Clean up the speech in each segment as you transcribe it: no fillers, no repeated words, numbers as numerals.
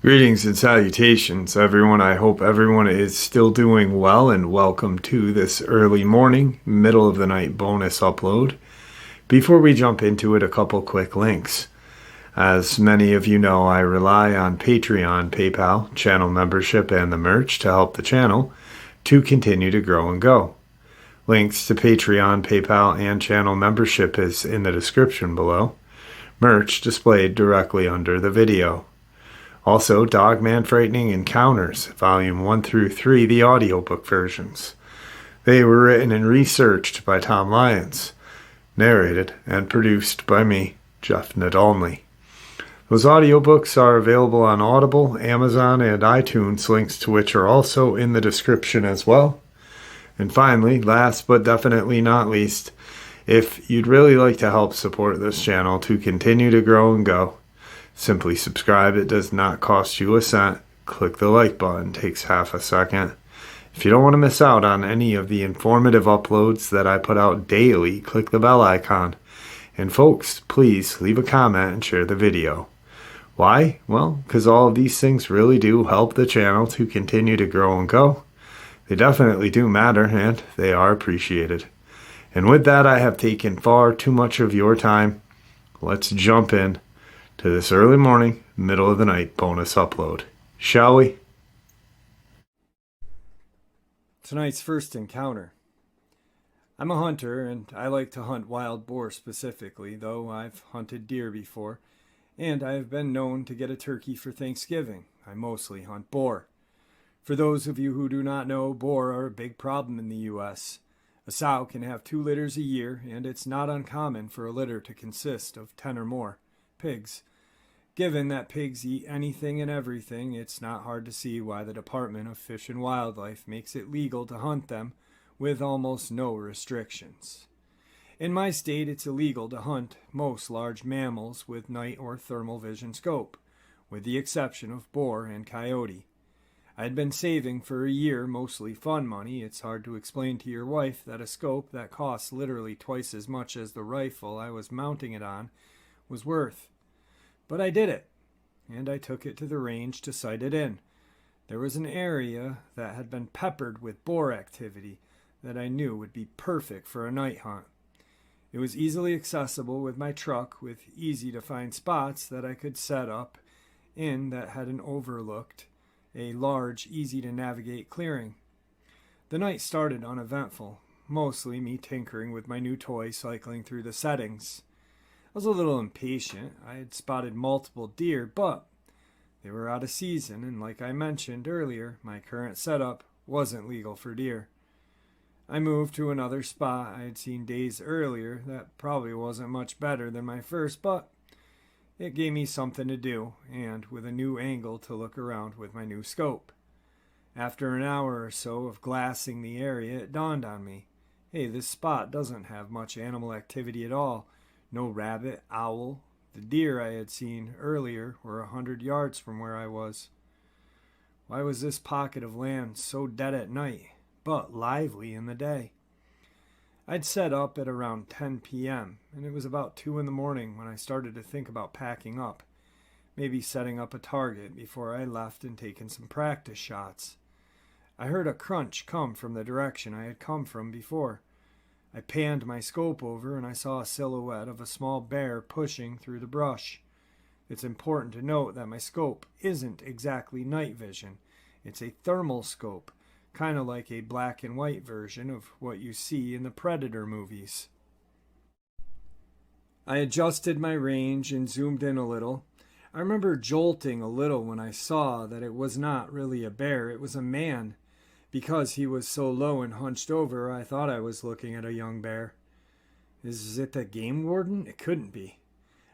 Greetings and salutations, everyone. I hope everyone is still doing well, and welcome to this early morning, middle of the night bonus upload. Before we jump into it, a couple quick links. As many of you know, I rely on Patreon, PayPal, channel membership, and the merch to help the channel to continue to grow and go. Links to Patreon, PayPal, and channel membership is in the description below. Merch displayed directly under the video. Also, Dogman Frightening Encounters, Volume 1 through 3, the audiobook versions. They were written and researched by Tom Lyons, narrated and produced by me, Jeff Nadolny. Those audiobooks are available on Audible, Amazon, and iTunes, links to which are also in the description as well. And finally, last but definitely not least, if you'd really like to help support this channel to continue to grow and go, simply subscribe. It does not cost you a cent. Click the like button. It takes half a second. If you don't want to miss out on any of the informative uploads that I put out daily, click the bell icon. And folks, please leave a comment and share the video. Why? Well, because all of these things really do help the channel to continue to grow and go. They definitely do matter, and they are appreciated. And with that, I have taken far too much of your time. Let's jump in to this early morning, middle of the night bonus upload. Shall we? Tonight's first encounter. I'm a hunter, and I like to hunt wild boar specifically, though I've hunted deer before, and I have been known to get a turkey for Thanksgiving. I mostly hunt boar. For those of you who do not know, boar are a big problem in the U.S. A sow can have 2 litters a year, and it's not uncommon for a litter to consist of 10 or more pigs. Given that pigs eat anything and everything, it's not hard to see why the Department of Fish and Wildlife makes it legal to hunt them with almost no restrictions. In my state, it's illegal to hunt most large mammals with night or thermal vision scope, with the exception of boar and coyote. I had been saving for a year, mostly fun money. It's hard to explain to your wife that a scope that costs literally twice as much as the rifle I was mounting it on was worth. But I did it, and I took it to the range to sight it in. There was an area that had been peppered with boar activity that I knew would be perfect for a night hunt. It was easily accessible with my truck, with easy-to-find spots that I could set up in that had an overlooked, a large, easy-to-navigate clearing. The night started uneventful, mostly me tinkering with my new toy, cycling through the settings. I was a little impatient. I had spotted multiple deer, but they were out of season, and like I mentioned earlier, my current setup wasn't legal for deer. I moved to another spot I had seen days earlier that probably wasn't much better than my first, but it gave me something to do, and with a new angle to look around with my new scope. After an hour or so of glassing the area, it dawned on me, hey, this spot doesn't have much animal activity at all. No rabbit, owl. The deer I had seen earlier were 100 yards from where I was. Why was this pocket of land so dead at night, but lively in the day? I'd set up at around 10 p.m., and it was about 2 in the morning when I started to think about packing up, maybe setting up a target before I left and taking some practice shots. I heard a crunch come from the direction I had come from before. I panned my scope over, and I saw a silhouette of a small bear pushing through the brush. It's important to note that my scope isn't exactly night vision. It's a thermal scope, kind of like a black and white version of what you see in the Predator movies. I adjusted my range and zoomed in a little. I remember jolting a little when I saw that it was not really a bear, it was a man. Because he was so low and hunched over, I thought I was looking at a young bear. Is it the game warden? It couldn't be.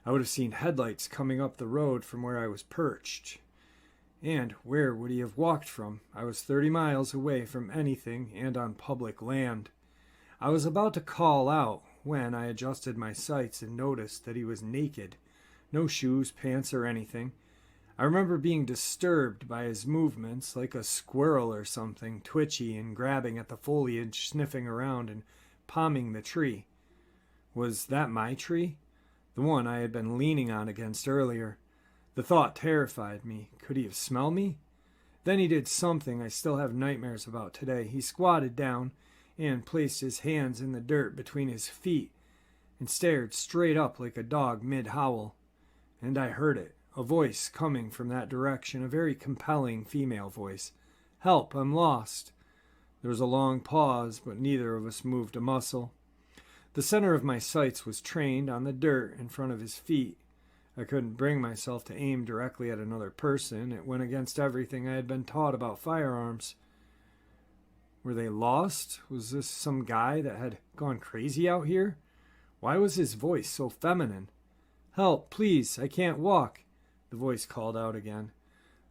I would have seen headlights coming up the road from where I was perched. And where would he have walked from? I was 30 miles away from anything and on public land. I was about to call out when I adjusted my sights and noticed that he was naked. No shoes, pants, or anything. I remember being disturbed by his movements, like a squirrel or something, twitchy and grabbing at the foliage, sniffing around and palming the tree. Was that my tree? The one I had been leaning on against earlier. The thought terrified me. Could he have smelled me? Then he did something I still have nightmares about today. He squatted down and placed his hands in the dirt between his feet and stared straight up like a dog mid-howl. And I heard it, a voice coming from that direction, a very compelling female voice. "Help, I'm lost." There was a long pause, but neither of us moved a muscle. The center of my sights was trained on the dirt in front of his feet. I couldn't bring myself to aim directly at another person. It went against everything I had been taught about firearms. Were they lost? Was this some guy that had gone crazy out here? Why was his voice so feminine? "Help, please, I can't walk," the voice called out again.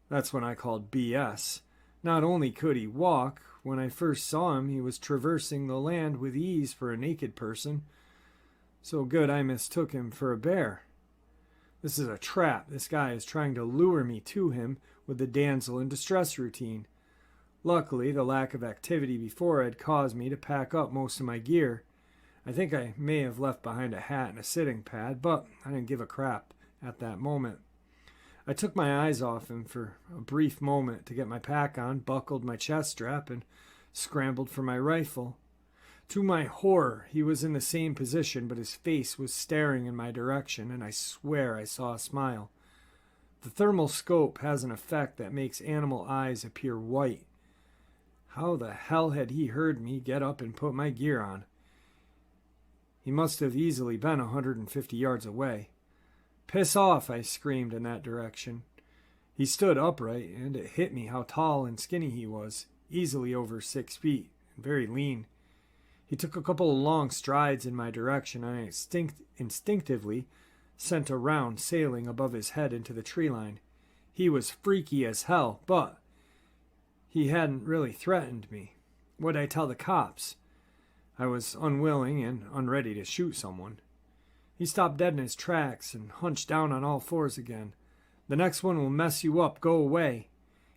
That's when I called BS. Not only could he walk, when I first saw him, he was traversing the land with ease for a naked person. So good I mistook him for a bear. This is a trap. This guy is trying to lure me to him with the damsel in distress routine. Luckily, the lack of activity before had caused me to pack up most of my gear. I think I may have left behind a hat and a sitting pad, but I didn't give a crap at that moment. I took my eyes off him for a brief moment to get my pack on, buckled my chest strap, and scrambled for my rifle. To my horror, he was in the same position, but his face was staring in my direction, and I swear I saw a smile. The thermal scope has an effect that makes animal eyes appear white. How the hell had he heard me get up and put my gear on? He must have easily been 150 yards away. "Piss off," I screamed in that direction. He stood upright, and it hit me how tall and skinny he was, easily over 6 feet, and very lean. He took a couple of long strides in my direction, and I instinctively sent a round sailing above his head into the tree line. He was freaky as hell, but he hadn't really threatened me. What'd I tell the cops? I was unwilling and unready to shoot someone. He stopped dead in his tracks and hunched down on all fours again. "The next one will mess you up. Go away."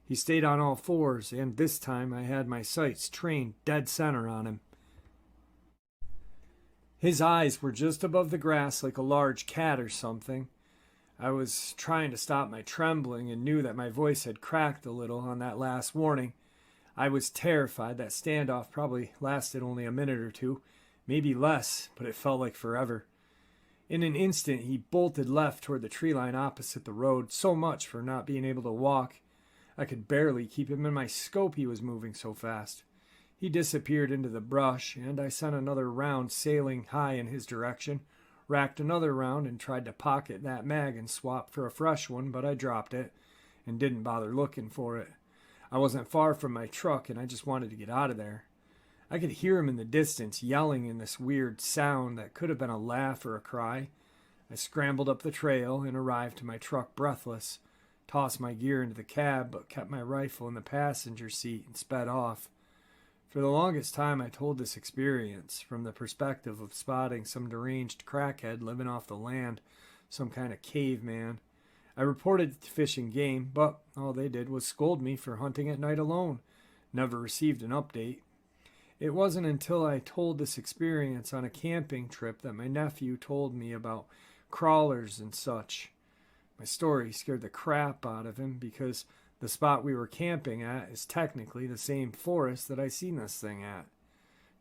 He stayed on all fours, and this time I had my sights trained dead center on him. His eyes were just above the grass like a large cat or something. I was trying to stop my trembling and knew that my voice had cracked a little on that last warning. I was terrified. That standoff probably lasted only a minute or two, maybe less, but it felt like forever. In an instant, he bolted left toward the tree line opposite the road, so much for not being able to walk. I could barely keep him in my scope, he was moving so fast. He disappeared into the brush, and I sent another round sailing high in his direction, racked another round and tried to pocket that mag and swap for a fresh one, but I dropped it and didn't bother looking for it. I wasn't far from my truck, and I just wanted to get out of there. I could hear him in the distance, yelling in this weird sound that could have been a laugh or a cry. I scrambled up the trail and arrived to my truck breathless, tossed my gear into the cab, but kept my rifle in the passenger seat and sped off. For the longest time, I told this experience from the perspective of spotting some deranged crackhead living off the land, some kind of caveman. I reported it to Fish and Game, but all they did was scold me for hunting at night alone. Never received an update. It wasn't until I told this experience on a camping trip that my nephew told me about crawlers and such. My story scared the crap out of him because the spot we were camping at is technically the same forest that I seen this thing at,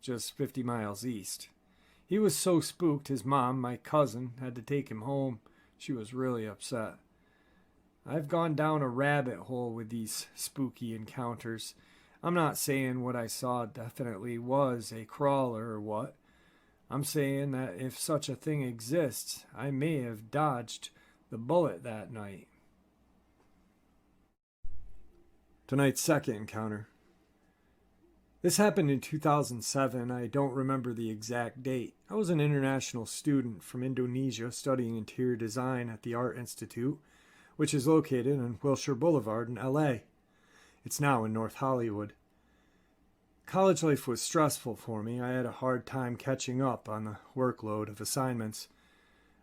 just 50 miles east. He was so spooked his mom, my cousin, had to take him home. She was really upset. I've gone down a rabbit hole with these spooky encounters. I'm not saying what I saw definitely was a crawler or what. I'm saying that if such a thing exists, I may have dodged the bullet that night. Tonight's second encounter. This happened in 2007. I don't remember the exact date. I was an international student from Indonesia studying interior design at the Art Institute, which is located on Wilshire Boulevard in LA. It's now in North Hollywood. College life was stressful for me. I had a hard time catching up on the workload of assignments.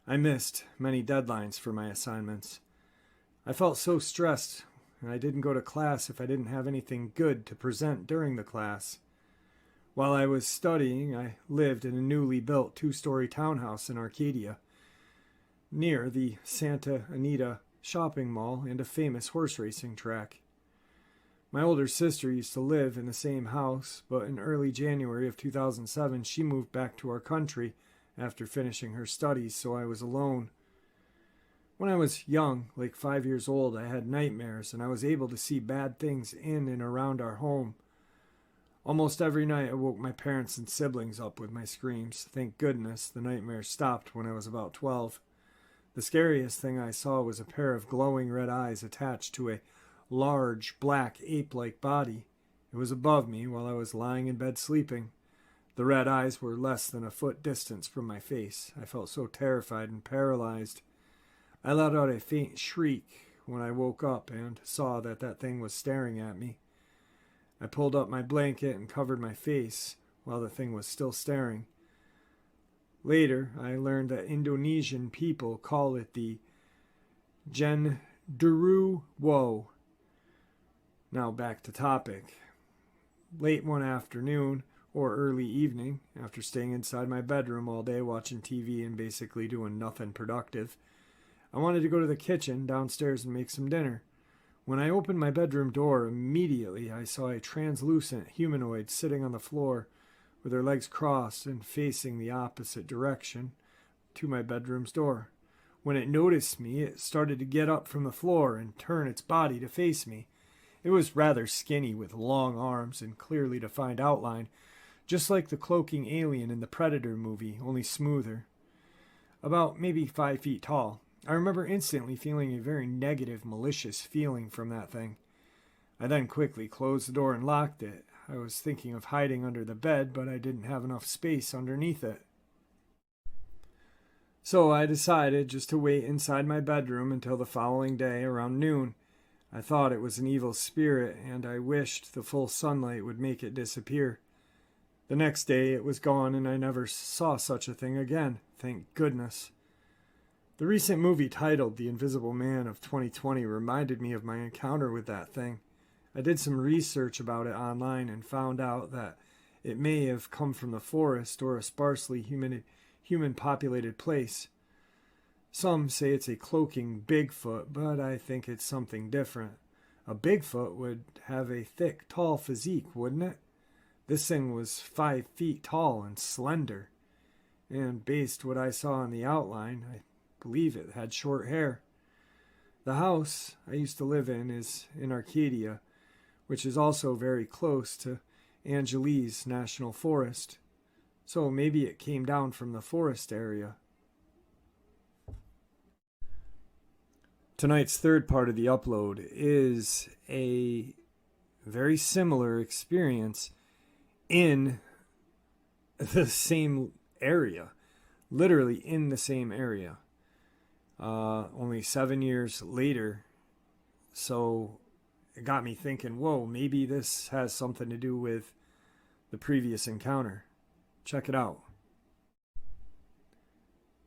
I missed many deadlines for my assignments. I felt so stressed, and I didn't go to class if I didn't have anything good to present during the class. While I was studying, I lived in a newly built two-story townhouse in Arcadia, near the Santa Anita shopping mall and a famous horse racing track. My older sister used to live in the same house, but in early January of 2007, she moved back to our country after finishing her studies, so I was alone. When I was young, like 5 years old, I had nightmares, and I was able to see bad things in and around our home. Almost every night I woke my parents and siblings up with my screams. Thank goodness the nightmares stopped when I was about 12. The scariest thing I saw was a pair of glowing red eyes attached to a large, black, ape-like body. It was above me while I was lying in bed sleeping. The red eyes were less than a foot distance from my face. I felt so terrified and paralyzed. I let out a faint shriek when I woke up and saw that that thing was staring at me. I pulled up my blanket and covered my face while the thing was still staring. Later, I learned that Indonesian people call it the Genderuwo. Now back to topic. Late one afternoon or early evening, after staying inside my bedroom all day watching TV and basically doing nothing productive, I wanted to go to the kitchen downstairs and make some dinner. When I opened my bedroom door, immediately I saw a translucent humanoid sitting on the floor with her legs crossed and facing the opposite direction to my bedroom's door. When it noticed me, it started to get up from the floor and turn its body to face me. It was rather skinny with long arms and clearly defined outline, just like the cloaking alien in the Predator movie, only smoother. About maybe 5 feet tall. I remember instantly feeling a very negative, malicious feeling from that thing. I then quickly closed the door and locked it. I was thinking of hiding under the bed, but I didn't have enough space underneath it. So I decided just to wait inside my bedroom until the following day around noon. I thought it was an evil spirit, and I wished the full sunlight would make it disappear. The next day it was gone, and I never saw such a thing again, thank goodness. The recent movie titled The Invisible Man of 2020 reminded me of my encounter with that thing. I did some research about it online and found out that it may have come from the forest or a sparsely human-populated place. Some say it's a cloaking Bigfoot, but I think it's something different. A Bigfoot would have a thick, tall physique, wouldn't it? This thing was 5 feet tall and slender. And based what I saw in the outline, I believe it had short hair. The house I used to live in is in Arcadia, which is also very close to Angeles National Forest. So maybe it came down from the forest area. Tonight's third part of the upload is a very similar experience in the same area, literally in the same area. Only 7 years later, so it got me thinking, whoa, maybe this has something to do with the previous encounter. Check it out.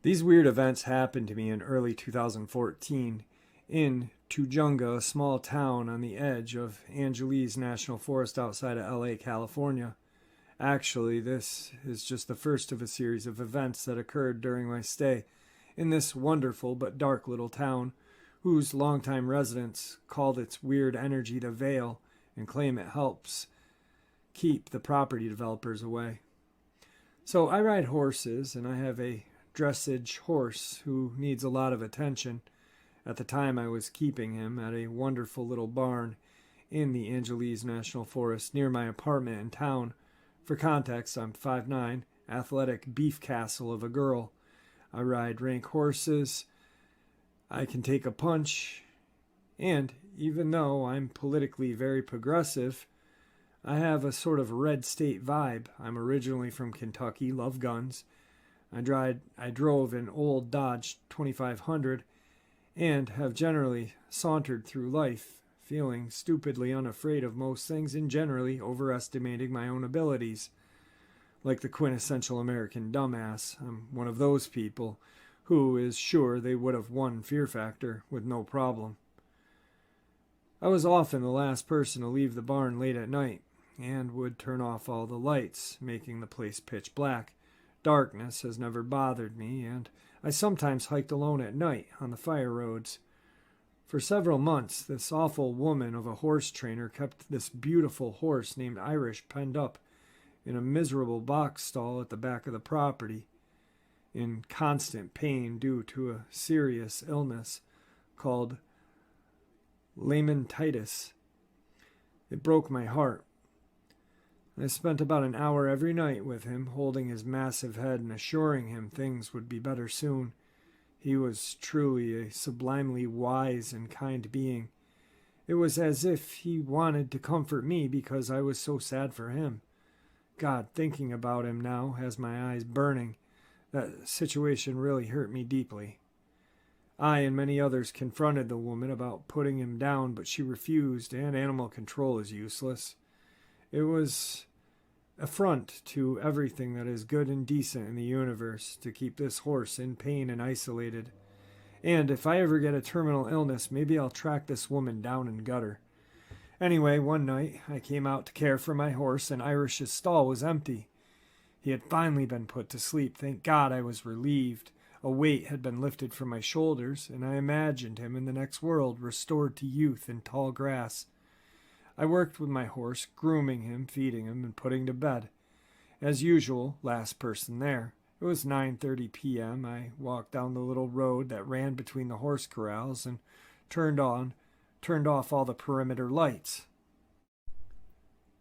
These weird events happened to me in early 2014 in Tujunga, a small town on the edge of Angeles National Forest outside of LA, California. Actually, this is just the first of a series of events that occurred during my stay in this wonderful but dark little town, whose longtime residents called its weird energy the Veil and claim it helps keep the property developers away. So I ride horses, and I have a dressage horse who needs a lot of attention. At the time I was keeping him at a wonderful little barn in the Angeles National Forest near my apartment in town. For context, I'm 5'9", athletic beef castle of a girl. I ride rank horses, I can take a punch, and even though I'm politically very progressive, I have a sort of red state vibe. I'm originally from Kentucky, love guns. I drove an old Dodge 2500 and have generally sauntered through life, feeling stupidly unafraid of most things and generally overestimating my own abilities. Like the quintessential American dumbass, I'm one of those people who is sure they would have won Fear Factor with no problem. I was often the last person to leave the barn late at night. and would turn off all the lights, making the place pitch black. Darkness has never bothered me, and I sometimes hiked alone at night on the fire roads. For several months, this awful woman of a horse trainer kept this beautiful horse named Irish penned up in a miserable box stall at the back of the property, in constant pain due to a serious illness called lamentitis. It broke my heart. I spent about an hour every night with him, holding his massive head and assuring him things would be better soon. He was truly a sublimely wise and kind being. It was as if he wanted to comfort me because I was so sad for him. God, thinking about him now has my eyes burning. That situation really hurt me deeply. I and many others confronted the woman about putting him down, but she refused, and animal control is useless. It was an affront to everything that is good and decent in the universe to keep this horse in pain and isolated. And if I ever get a terminal illness, maybe I'll track this woman down and gut her. Anyway, one night I came out to care for my horse, and Irish's stall was empty. He had finally been put to sleep. Thank God I was relieved. A weight had been lifted from my shoulders, and I imagined him in the next world, restored to youth and tall grass. I worked with my horse, grooming him, feeding him, and putting to bed. As usual, last person there. It was 9:30 p.m. I walked down the little road that ran between the horse corrals and turned off all the perimeter lights.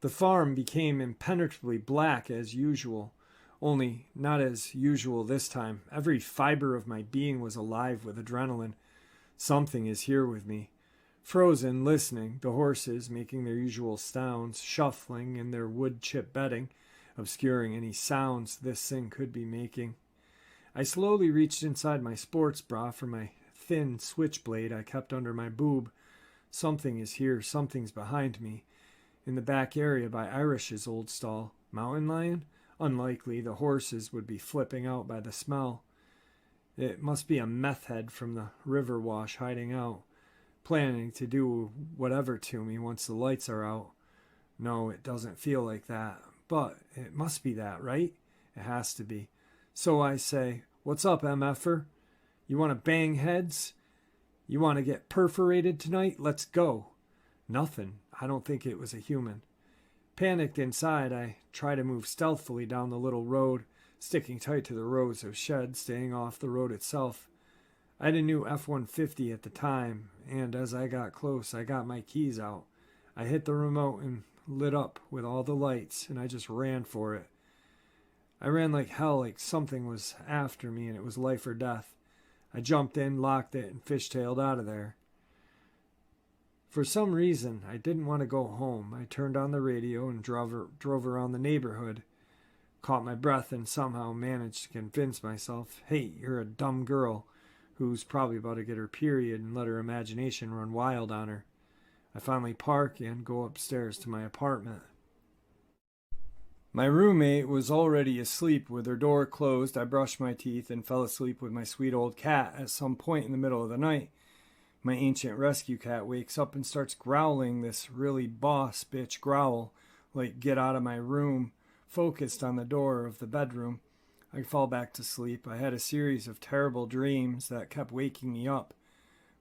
The farm became impenetrably black as usual, only not as usual this time. Every fiber of my being was alive with adrenaline. Something is here with me. Frozen, listening, the horses making their usual sounds, shuffling in their wood chip bedding, obscuring any sounds this thing could be making. I slowly reached inside my sports bra for my thin switchblade I kept under my boob. Something is here, something's behind me. In the back area by Irish's old stall. Mountain lion? Unlikely, the horses would be flipping out by the smell. It must be a meth head from the river wash hiding out, planning to do whatever to me once the lights are out. No, it doesn't feel like that. But it must be that, right? It has to be. So I say, "What's up, MFer? You want to bang heads? You want to get perforated tonight? Let's go." Nothing. I don't think it was a human. Panicked inside, I try to move stealthily down the little road, sticking tight to the rows of sheds, staying off the road itself. I had a new F-150 at the time, and as I got close, I got my keys out. I hit the remote and lit up with all the lights, and I just ran for it. I ran like hell, like something was after me, and it was life or death. I jumped in, locked it, and fishtailed out of there. For some reason, I didn't want to go home. I turned on the radio and drove around the neighborhood, caught my breath, and somehow managed to convince myself, "Hey, you're a dumb girl who's probably about to get her period and let her imagination run wild on her." I finally park and go upstairs to my apartment. My roommate was already asleep with her door closed. I brushed my teeth and fell asleep with my sweet old cat. At some point in the middle of the night, my ancient rescue cat wakes up and starts growling this really boss bitch growl, like "get out of my room," focused on the door of the bedroom. I fall back to sleep. I had a series of terrible dreams that kept waking me up,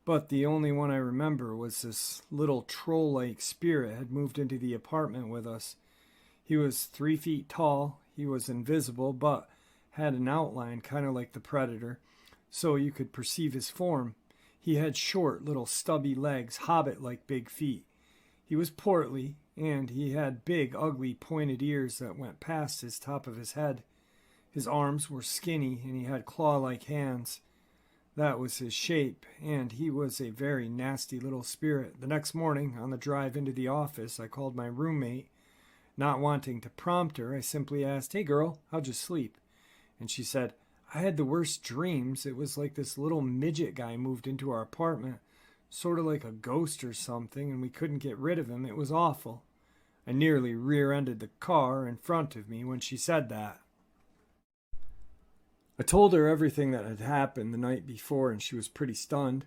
but the only one I remember was this little troll-like spirit had moved into the apartment with us. He was 3 feet tall. He was invisible, but had an outline kind of like the Predator, so you could perceive his form. He had short, little stubby legs, hobbit-like big feet. He was portly, and he had big, ugly, pointed ears that went past his top of his head. His arms were skinny, and he had claw-like hands. That was his shape, and he was a very nasty little spirit. The next morning, on the drive into the office, I called my roommate. Not wanting to prompt her, I simply asked, "Hey girl, how'd you sleep?" And she said, "I had the worst dreams. It was like this little midget guy moved into our apartment, sort of like a ghost or something, and we couldn't get rid of him. It was awful." I nearly rear-ended the car in front of me when she said that. I told her everything that had happened the night before, and she was pretty stunned.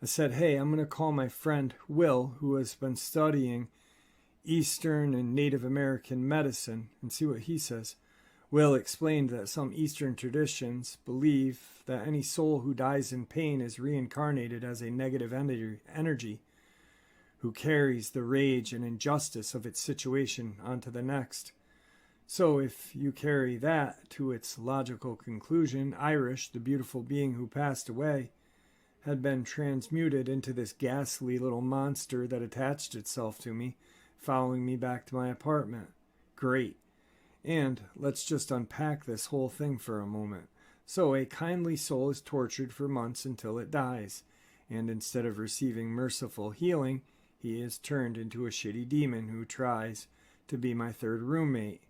I said, "Hey, I'm going to call my friend Will, who has been studying Eastern and Native American medicine and see what he says. Will explained that some Eastern traditions believe that any soul who dies in pain is reincarnated as a negative energy who carries the rage and injustice of its situation onto the next. So if you carry that to its logical conclusion, Irish, the beautiful being who passed away, had been transmuted into this ghastly little monster that attached itself to me, following me back to my apartment. Great. And let's just unpack this whole thing for a moment. So a kindly soul is tortured for months until it dies, and instead of receiving merciful healing, he is turned into a shitty demon who tries to be my third roommate.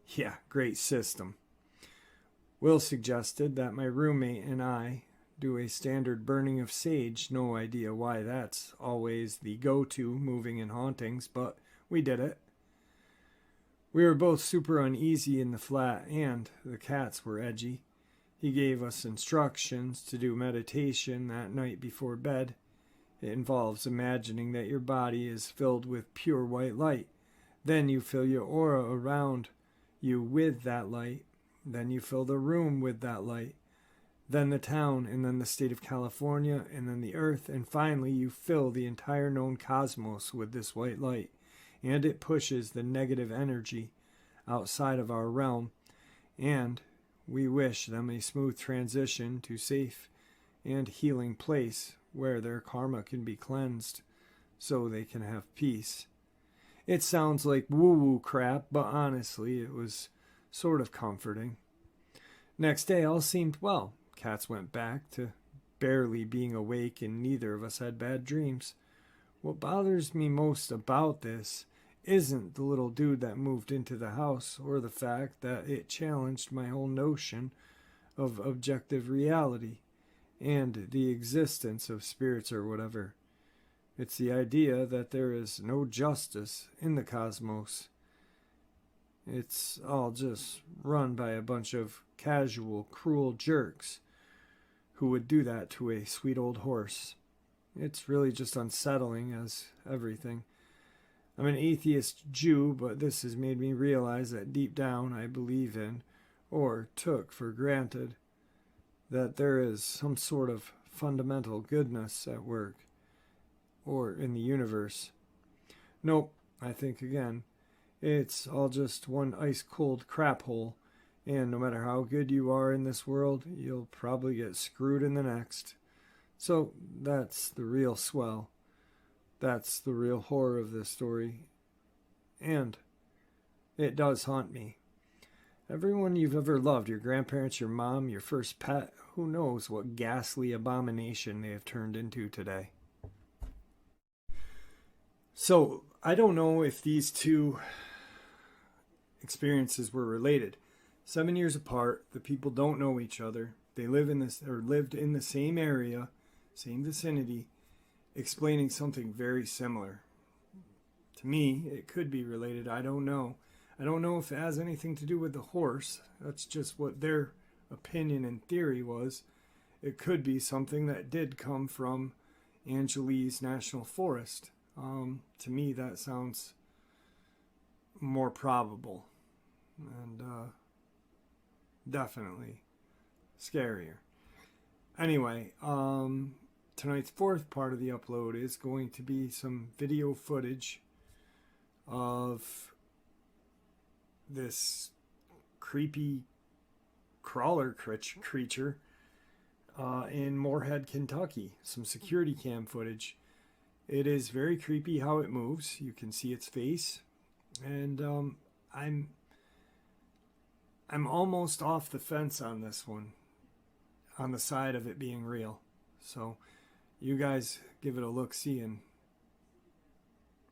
Yeah, great system. Will suggested that my roommate and I do a standard burning of sage. No idea why that's always the go-to moving in hauntings, but we did it. We were both super uneasy in the flat, and the cats were edgy. He gave us instructions to do meditation that night before bed. It involves imagining that your body is filled with pure white light. Then you fill your aura around you with that light. Then you fill the room with that light. Then the town, and then the state of California, and then the earth, and finally you fill the entire known cosmos with this white light. And it pushes the negative energy outside of our realm, and we wish them a smooth transition to safe and healing place where their karma can be cleansed so they can have peace. It sounds like woo-woo crap, but honestly, it was sort of comforting. Next day, all seemed well. Cats went back to barely being awake, and neither of us had bad dreams. What bothers me most about this isn't the little dude that moved into the house, or the fact that it challenged my whole notion of objective reality and the existence of spirits or whatever. It's the idea that there is no justice in the cosmos. It's all just run by a bunch of casual, cruel jerks who would do that to a sweet old horse. It's really just unsettling as everything. I'm an atheist Jew, but this has made me realize that deep down I believe in, or took for granted, that there is some sort of fundamental goodness at work, or in the universe. Nope, I think again, it's all just one ice-cold crap hole, and no matter how good you are in this world, you'll probably get screwed in the next. So that's the real swell. That's the real horror of this story. And it does haunt me. Everyone you've ever loved, your grandparents, your mom, your first pet, who knows what ghastly abomination they have turned into today. So, I don't know if these two experiences were related. 7 years apart, the people don't know each other. They live in this, or lived in the same area, same vicinity, explaining something very similar. To me, it could be related. I don't know. I don't know if it has anything to do with the horse. That's just what their opinion and theory was. It could be something that did come from Angeles National Forest. To me, that sounds more probable and definitely scarier. Anyway, tonight's fourth part of the upload is going to be some video footage of this creepy crawler creature in Moorhead, Kentucky. Some security cam footage. It is very creepy how it moves. You can see its face, and I'm almost off the fence on this one, on the side of it being real. So you guys give it a look-see and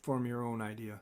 form your own idea.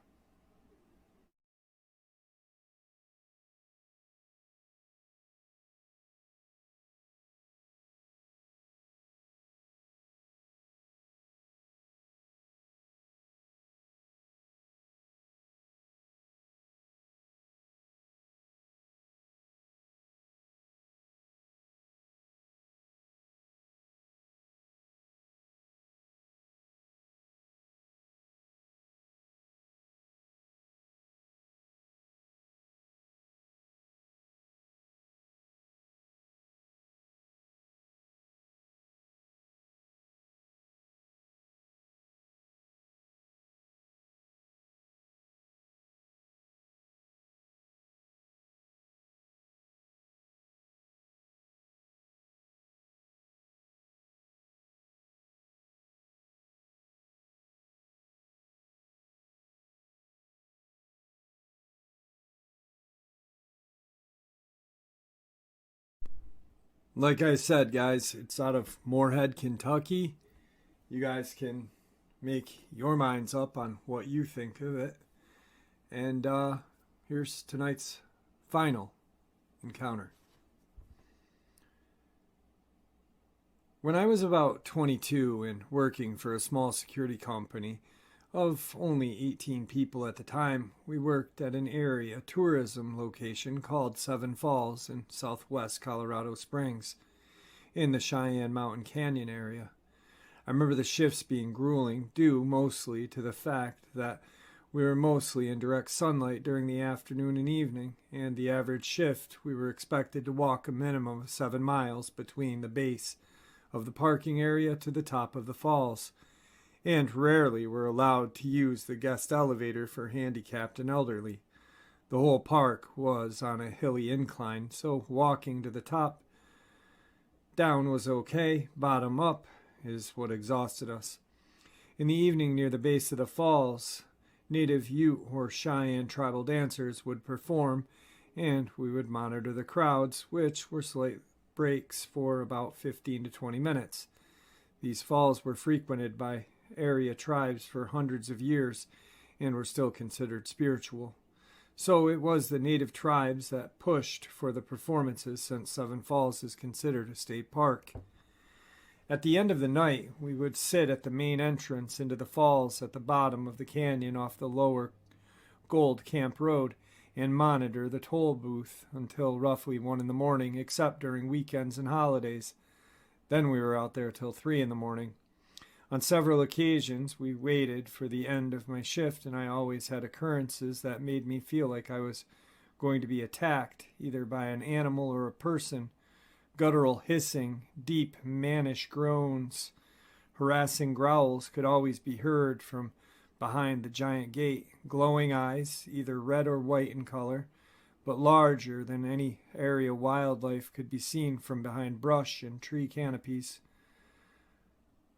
Like I said, guys, it's out of Moorhead, Kentucky. You guys can make your minds up on what you think of it. And here's tonight's final encounter. When I was about 22 and working for a small security company of only 18 people at the time, we worked at an area tourism location called Seven Falls in southwest Colorado Springs in the Cheyenne Mountain Canyon area. I remember the shifts being grueling, due mostly to the fact that we were mostly in direct sunlight during the afternoon and evening, and the average shift we were expected to walk a minimum of 7 miles between the base of the parking area to the top of the falls, and rarely were allowed to use the guest elevator for handicapped and elderly. The whole park was on a hilly incline, so walking to the top down was okay. Bottom up is what exhausted us. In the evening near the base of the falls, native Ute or Cheyenne tribal dancers would perform, and we would monitor the crowds, which were slight breaks for about 15 to 20 minutes. These falls were frequented by area tribes for hundreds of years and were still considered spiritual. So it was the native tribes that pushed for the performances, since Seven Falls is considered a state park. At the end of the night, we would sit at the main entrance into the falls at the bottom of the canyon off the lower Gold Camp Road and monitor the toll booth until roughly 1 in the morning, except during weekends and holidays. Then we were out there till 3 in the morning. On several occasions, we waited for the end of my shift, and I always had occurrences that made me feel like I was going to be attacked, either by an animal or a person. Guttural hissing, deep, mannish groans, harassing growls could always be heard from behind the giant gate. Glowing eyes, either red or white in color, but larger than any area wildlife, could be seen from behind brush and tree canopies.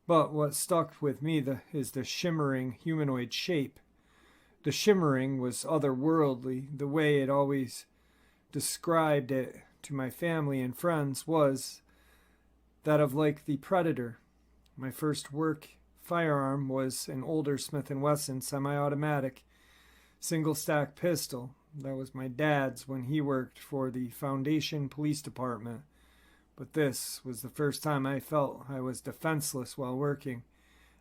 But what stuck with me is the shimmering humanoid shape. The shimmering was otherworldly. The way it always described it to my family and friends was that of like the Predator. My first work firearm was an older Smith & Wesson semi-automatic single-stack pistol. That was my dad's when he worked for the Foundation Police Department. But this was the first time I felt I was defenseless while working.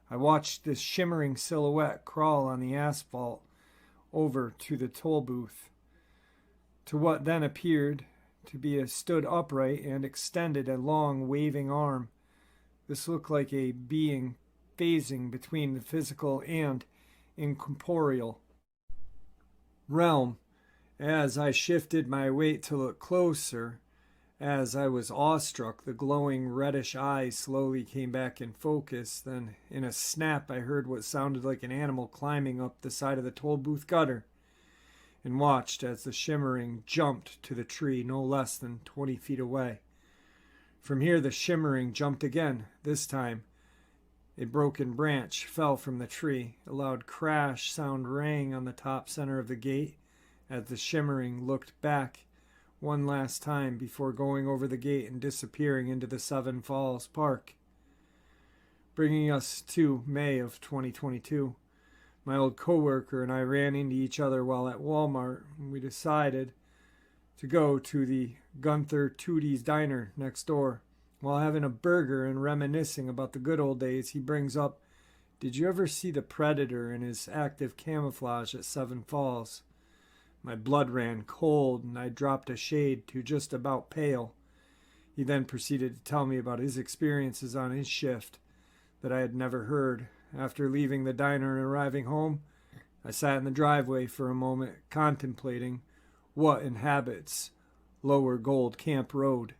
I watched this shimmering silhouette crawl on the asphalt over to the toll booth, to what then appeared to be stood upright and extended a long waving arm. This looked like a being phasing between the physical and incorporeal realm. As I shifted my weight to look closer, as I was awestruck, the glowing reddish eyes slowly came back in focus. Then, in a snap, I heard what sounded like an animal climbing up the side of the toll booth gutter, and watched as the shimmering jumped to the tree no less than 20 feet away. From here, the shimmering jumped again. This time, a broken branch fell from the tree. A loud crash sound rang on the top center of the gate as the shimmering looked back one last time before going over the gate and disappearing into the Seven Falls Park. Bringing us to May of 2022. My old coworker and I ran into each other while at Walmart, and we decided to go to the Gunther Tootie's Diner next door. While having a burger and reminiscing about the good old days, he brings up, "Did you ever see the Predator in his active camouflage at Seven Falls?" My blood ran cold, and I dropped a shade to just about pale. He then proceeded to tell me about his experiences on his shift that I had never heard. After leaving the diner and arriving home, I sat in the driveway for a moment, contemplating what inhabits Lower Gold Camp Road.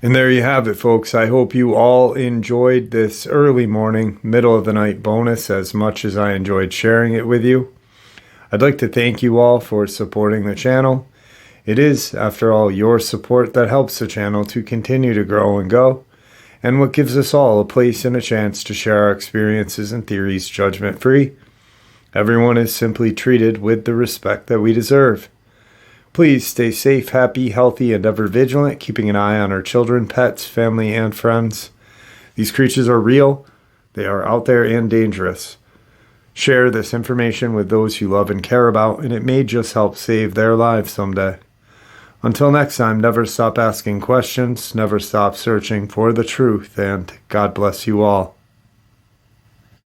And there you have it, folks. I hope you all enjoyed this early morning, middle of the night bonus as much as I enjoyed sharing it with you. I'd like to thank you all for supporting the channel. It is, after all, your support that helps the channel to continue to grow and go, and what gives us all a place and a chance to share our experiences and theories judgment-free. Everyone is simply treated with the respect that we deserve. Please stay safe, happy, healthy, and ever vigilant, keeping an eye on our children, pets, family, and friends. These creatures are real, they are out there and dangerous. Share this information with those you love and care about, and it may just help save their lives someday. Until next time, never stop asking questions, never stop searching for the truth, and God bless you all.